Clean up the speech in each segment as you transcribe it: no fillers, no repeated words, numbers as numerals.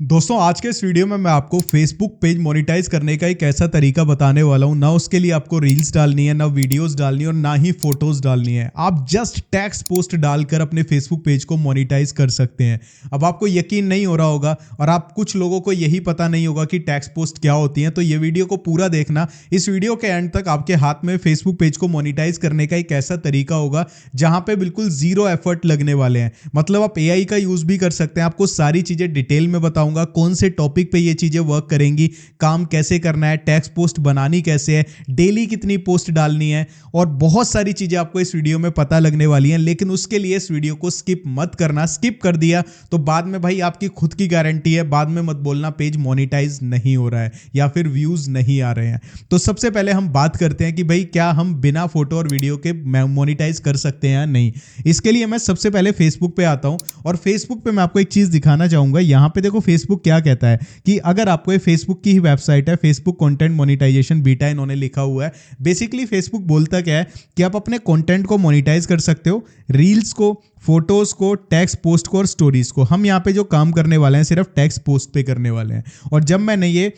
दोस्तों आज के इस वीडियो में मैं आपको फेसबुक पेज मोनेटाइज करने का एक ऐसा तरीका बताने वाला हूं। ना उसके लिए आपको रील्स डालनी है, ना वीडियोस डालनी है और ना ही फोटोज डालनी है। आप जस्ट टेक्स्ट पोस्ट डालकर अपने फेसबुक पेज को मोनेटाइज कर सकते हैं। अब आपको यकीन नहीं हो रहा होगा और आप कुछ लोगों को यही पता नहीं होगा कि टेक्स्ट पोस्ट क्या होती है, तो ये वीडियो को पूरा देखना। इस वीडियो के एंड तक आपके हाथ में फेसबुक पेज को मोनेटाइज करने का एक ऐसा तरीका होगा जहां पे बिल्कुल जीरो एफर्ट लगने वाले हैं। मतलब आप एआई का यूज भी कर सकते हैं। आपको सारी चीजें डिटेल में बताऊंगा, कौन से टॉपिक पे ये चीजें वर्क करेंगी, काम कैसे करना है, टेक्स्ट पोस्ट बनानी कैसे है, डेली कितनी पोस्ट डालनी है और बहुत सारी चीजें आपको इस वीडियो में पता लगने वाली हैं। लेकिन उसके लिए इस वीडियो को स्किप मत करना। स्किप कर दिया तो बाद में भाई आपकी खुद की गारंटी है, बाद में मत बोलना पेज मोनेटाइज नहीं हो रहा है या फिर व्यूज नहीं आ रहे हैं। तो सबसे पहले हम बात करते हैं कि भाई क्या हम बिना फोटो और वीडियो के मोनेटाइज कर सकते हैं या नहीं। इसके लिए मैं सबसे पहले फेसबुक पे आता हूं और फेसबुक पे मैं आपको एक चीज दिखाना चाहूंगा। यहां पे देखो फेसबुक क्या कहता है कि अगर आपको ये फेसबुक की ही वेबसाइट है, फेसबुक कंटेंट मोनेटाइजेशन बीटा इन्होंने लिखा हुआ है। बेसिकली फेसबुक बोलता क्या है कि आप अपने कंटेंट को मोनेटाइज कर सकते हो, रील्स को, फोटोज को, टेक्स्ट पोस्ट को और स्टोरीज को। हम यहाँ पे जो काम करने वाले हैं सिर्फ टेक्स्ट पोस्ट पे करने वाले हैं। और जब मैंने ये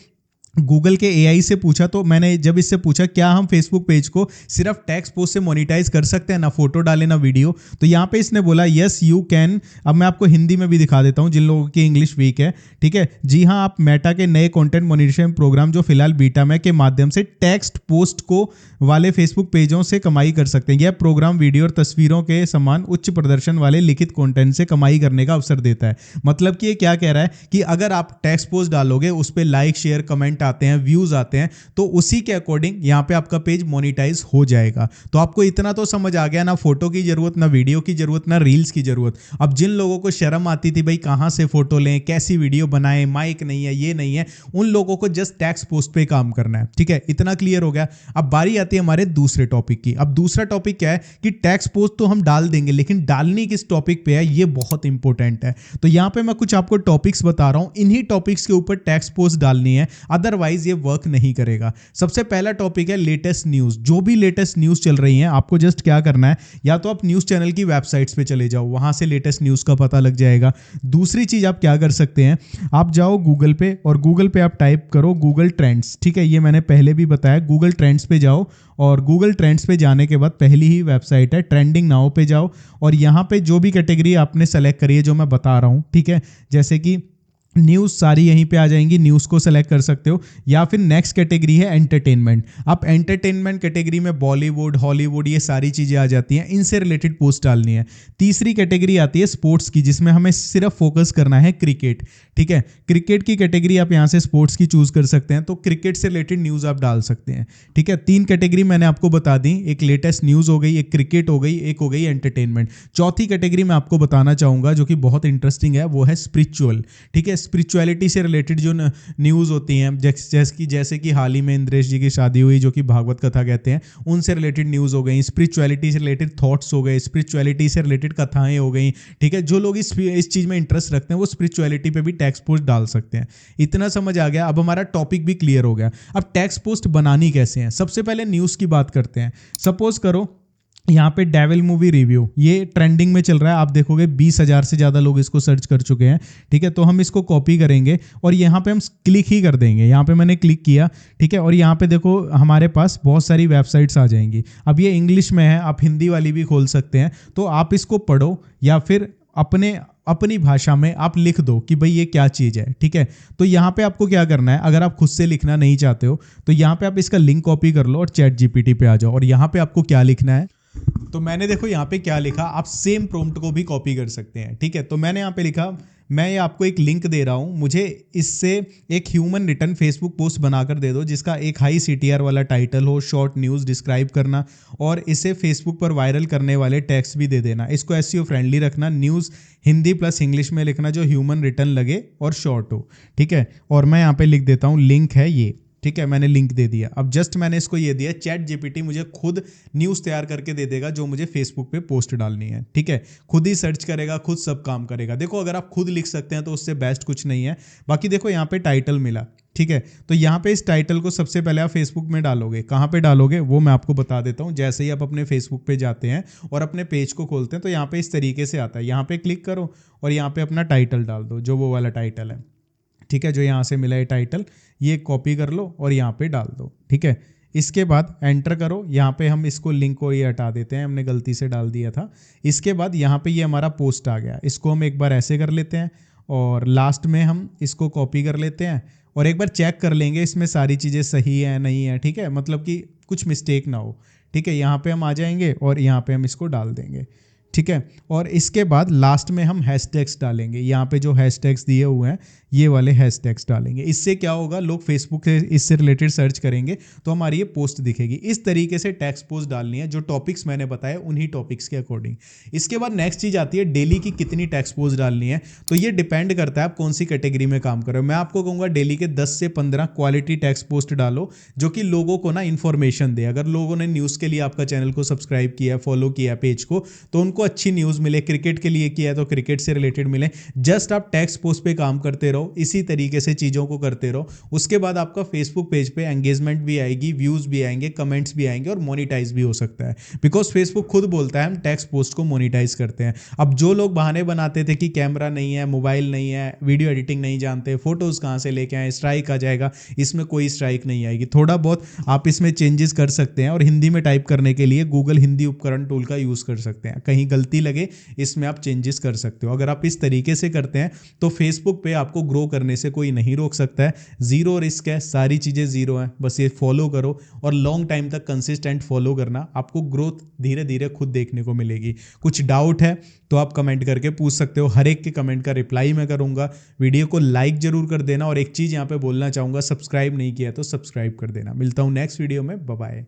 गूगल के एआई से पूछा, तो मैंने जब इससे पूछा क्या हम फेसबुक पेज को सिर्फ टेक्स्ट पोस्ट से मोनेटाइज कर सकते हैं, ना फोटो डाले ना वीडियो, तो यहाँ पे इसने बोला यस यू कैन। अब मैं आपको हिंदी में भी दिखा देता हूँ जिन लोगों की इंग्लिश वीक है। ठीक है जी हाँ, आप मेटा के नए कंटेंट मोनेटाइजेशन प्रोग्राम जो फिलहाल बीटा में के माध्यम से टेक्स्ट पोस्ट को वाले फेसबुक पेजों से कमाई कर सकते हैं। यह प्रोग्राम वीडियो और तस्वीरों के समान उच्च प्रदर्शन वाले लिखित कंटेंट से कमाई करने का अवसर देता है। मतलब कि ये क्या कह रहा है कि अगर आप टेक्स्ट पोस्ट डालोगे, उस पर लाइक शेयर कमेंट आते हैं, व्यूज आते हैं, तो उसी के अकॉर्डिंग यहाँ पे आपका पेज मोनेटाइज हो जाएगा। तो आपको इतना तो समझ आ गया, ना फोटो की जरूरत, ना वीडियो की जरूरत, ना रील्स की जरूरत। अब जिन लोगों को शर्म आती थी भाई कहां से फोटो लें, कैसी वीडियो बनाएं, माइक नहीं है, ये नहीं है, उन लोगों को जस्ट टेक्स्ट पोस्ट पे काम करना है। ठीक है, इतना क्लियर हो गया। अब बारी आती है हमारे दूसरे टॉपिक की। अब दूसरा टॉपिक क्या है कि टेक्स्ट पोस्ट तो हम डाल देंगे, लेकिन डालनी किस टॉपिक पे है ये बहुत इंपॉर्टेंट है। तो यहां पे मैं कुछ आपको टॉपिक्स बता रहा हूं, इन्हीं टॉपिक्स के ऊपर टेक्स्ट पोस्ट डालनी है, अदरवाइज ये वर्क नहीं करेगा। सबसे पहला टॉपिक है लेटेस्ट न्यूज। जो भी लेटेस्ट न्यूज चल रही है आपको जस्ट क्या करना है, या तो आप न्यूज चैनल की वेबसाइट्स पे चले जाओ, वहां से लेटेस्ट न्यूज का पता लग जाएगा। दूसरी चीज आप क्या कर सकते हैं, आप जाओ गूगल पे और गूगल पे आप टाइप करो गूगल ट्रेंड्स। ठीक है, ये मैंने पहले भी बताया, गूगल ट्रेंड्स पे जाओ और गूगल ट्रेंड्स पे जाने के बाद पहली ही वेबसाइट है ट्रेंडिंग नाउ पे जाओ और यहाँ पे जो भी कैटेगरी आपने सेलेक्ट करी है जो मैं बता रहा हूँ, ठीक है, जैसे कि न्यूज़ सारी यहीं पे आ जाएंगी, न्यूज़ को सेलेक्ट कर सकते हो। या फिर नेक्स्ट कैटेगरी है एंटरटेनमेंट। आप एंटरटेनमेंट कैटेगरी में बॉलीवुड, हॉलीवुड, ये सारी चीज़ें आ जाती हैं, इनसे रिलेटेड पोस्ट डालनी है। तीसरी कैटेगरी आती है स्पोर्ट्स की, जिसमें हमें सिर्फ फोकस करना है क्रिकेट। ठीक है, क्रिकेट की कैटेगरी आप यहाँ से स्पोर्ट्स की चूज कर सकते हैं, तो क्रिकेट से रिलेटेड न्यूज़ आप डाल सकते हैं। ठीक है, तीन कैटेगरी मैंने आपको बता दी, एक लेटेस्ट न्यूज़ हो गई, एक क्रिकेट हो गई, एक हो गई एंटरटेनमेंट। चौथी कैटेगरी मैं आपको बताना चाहूँगा जो कि बहुत इंटरेस्टिंग है, वो है स्पिरिचुअल। ठीक है, स्पिरिचुअलिटी से रिलेटेड जो न्यूज़ होती हैं, जैसे कि हाल ही में इंद्रेश जी की शादी हुई जो कि भागवत कथा कहते हैं, उनसे रिलेटेड न्यूज़ हो गई। स्पिरिचुअलिटी से रिलेटेड थॉट्स हो गए, स्पिरिचुअलिटी से रिलेटेड कथाएं हो गई। ठीक है, जो लोग इस चीज़ में इंटरेस्ट रखते हैं वो स्पिरिचुअलिटी पे भी टेक्स्ट पोस्ट डाल सकते हैं। इतना समझ आ गया। अब हमारा टॉपिक भी क्लियर हो गया। अब टेक्स्ट पोस्ट बनानी कैसे है, सबसे पहले न्यूज़ की बात करते हैं। सपोज करो यहाँ पे डेविल मूवी रिव्यू ये ट्रेंडिंग में चल रहा है, आप देखोगे 20,000 से ज़्यादा लोग इसको सर्च कर चुके हैं। ठीक है, तो हम इसको कॉपी करेंगे और यहाँ पे हम क्लिक ही कर देंगे। यहाँ पे मैंने क्लिक किया, ठीक है, और यहाँ पे देखो हमारे पास बहुत सारी वेबसाइट्स आ जाएंगी। अब ये इंग्लिश में है, आप हिंदी वाली भी खोल सकते हैं, तो आप इसको पढ़ो या फिर अपनी भाषा में आप लिख दो कि भाई ये क्या चीज़ है। ठीक है, तो यहाँ पे आपको क्या करना है, अगर आप खुद से लिखना नहीं चाहते हो तो यहाँ पे आप इसका लिंक कॉपी कर लो और चैट जीपीटी पे आ जाओ और यहाँ पे आपको क्या लिखना है। तो मैंने देखो यहाँ पे क्या लिखा, आप सेम प्रॉम्प्ट को भी कॉपी कर सकते हैं। ठीक है, तो मैंने यहाँ पे लिखा, मैं ये आपको एक लिंक दे रहा हूँ, मुझे इससे एक ह्यूमन रिटर्न फेसबुक पोस्ट बनाकर दे दो जिसका एक हाई सीटीआर वाला टाइटल हो, शॉर्ट न्यूज़ डिस्क्राइब करना और इसे फेसबुक पर वायरल करने वाले टेक्स्ट भी दे देना। इसको एसईओ फ्रेंडली रखना, न्यूज़ हिंदी प्लस इंग्लिश में लिखना जो ह्यूमन रिटर्न लगे और शॉर्ट हो। ठीक है, और मैं यहाँ पे लिख देता हूँ लिंक है ये। ठीक है, मैंने लिंक दे दिया। अब जस्ट मैंने इसको ये दिया, चैट जीपीटी मुझे खुद न्यूज़ तैयार करके दे देगा जो मुझे फेसबुक पे पोस्ट डालनी है। ठीक है, खुद ही सर्च करेगा, खुद सब काम करेगा। देखो अगर आप खुद लिख सकते हैं तो उससे बेस्ट कुछ नहीं है। बाकी देखो यहाँ पे टाइटल मिला। ठीक है, तो यहाँ पे इस टाइटल को सबसे पहले आप फेसबुक में डालोगे। कहाँ पे डालोगे वो मैं आपको बता देता हूँ। जैसे ही आप अपने फेसबुक पे जाते हैं और अपने पेज को खोलते हैं तो यहाँ पे इस तरीके से आता है, यहाँ पे क्लिक करो और यहाँ पे अपना टाइटल डाल दो, जो वो वाला टाइटल है। ठीक है, जो यहाँ से मिला है टाइटल, ये कॉपी कर लो और यहाँ पे डाल दो। ठीक है, इसके बाद एंटर करो। यहाँ पे हम इसको लिंक को ये हटा देते हैं, हमने गलती से डाल दिया था। इसके बाद यहाँ पे ये हमारा पोस्ट आ गया, इसको हम एक बार ऐसे कर लेते हैं और लास्ट में हम इसको कॉपी कर लेते हैं और एक बार चेक कर लेंगे इसमें सारी चीज़ें सही है नहीं है। ठीक है, मतलब कि कुछ मिस्टेक ना हो। ठीक है, यहाँ पे हम आ जाएंगे और यहाँ पे हम इसको डाल देंगे। ठीक है, और इसके बाद लास्ट में हम हैशटैग्स डालेंगे। यहाँ पे जो हैशटैग्स दिए हुए हैं ये वाले हैशटैग्स डालेंगे। इससे क्या होगा, लोग फेसबुक से इससे रिलेटेड सर्च करेंगे तो हमारी ये पोस्ट दिखेगी। इस तरीके से टेक्स्ट पोस्ट डालनी है, जो टॉपिक्स मैंने बताए उन्हीं टॉपिक्स के अकॉर्डिंग। इसके बाद नेक्स्ट चीज़ आती है डेली की कितनी टेक्स्ट पोस्ट डालनी है। तो ये डिपेंड करता है आप कौन सी कैटेगरी में काम कर रहे हो। मैं आपको कहूँगा डेली के 10 से 15 क्वालिटी टेक्स्ट पोस्ट डालो जो कि लोगों को ना इन्फॉर्मेशन दे। अगर लोगों ने न्यूज़ के लिए आपका चैनल को सब्सक्राइब किया है, फॉलो किया है पेज को, तो उनको अच्छी न्यूज़ मिले। क्रिकेट के लिए किया है तो क्रिकेट से रिलेटेड मिले। जस्ट आप टेक्स्ट पोस्ट पे काम करते रहो, इसी तरीके से चीज़ों को करते रहो। उसके बाद आपका फेसबुक पेज पे एंगेजमेंट भी आएगी, व्यूज़ भी आएंगे, कमेंट्स भी आएंगे और मोनिटाइज भी हो सकता है। बिकॉज फेसबुक खुद बोलता है हम टेक्स्ट पोस्ट को मोनिटाइज करते हैं। अब जो लोग बहाने बनाते थे कि कैमरा नहीं है, मोबाइल नहीं है, वीडियो एडिटिंग नहीं जानते, फोटोज़ कहाँ से लेके आए, स्ट्राइक आ जाएगा, इसमें कोई स्ट्राइक नहीं आएगी। थोड़ा बहुत आप इसमें चेंजेस कर सकते हैं और हिंदी में टाइप करने के लिए गूगल हिंदी उपकरण टूल का यूज़ कर सकते हैं। कहीं गलती लगे इसमें आप चेंजेस कर सकते हो। अगर आप इस तरीके से करते हैं तो फेसबुक पे आपको ग्रो करने से कोई नहीं रोक सकता है। जीरो रिस्क है, सारी चीज़ें जीरो हैं, बस ये फॉलो करो और लॉन्ग टाइम तक कंसिस्टेंट फॉलो करना, आपको ग्रोथ धीरे धीरे खुद देखने को मिलेगी। कुछ डाउट है तो आप कमेंट करके पूछ सकते हो, हर एक के कमेंट का रिप्लाई मैं करूंगा। वीडियो को लाइक जरूर कर देना और एक चीज़ यहाँ पे बोलना चाहूँगा, सब्सक्राइब नहीं किया तो सब्सक्राइब कर देना। मिलता हूँ नेक्स्ट वीडियो में, बाय बाय।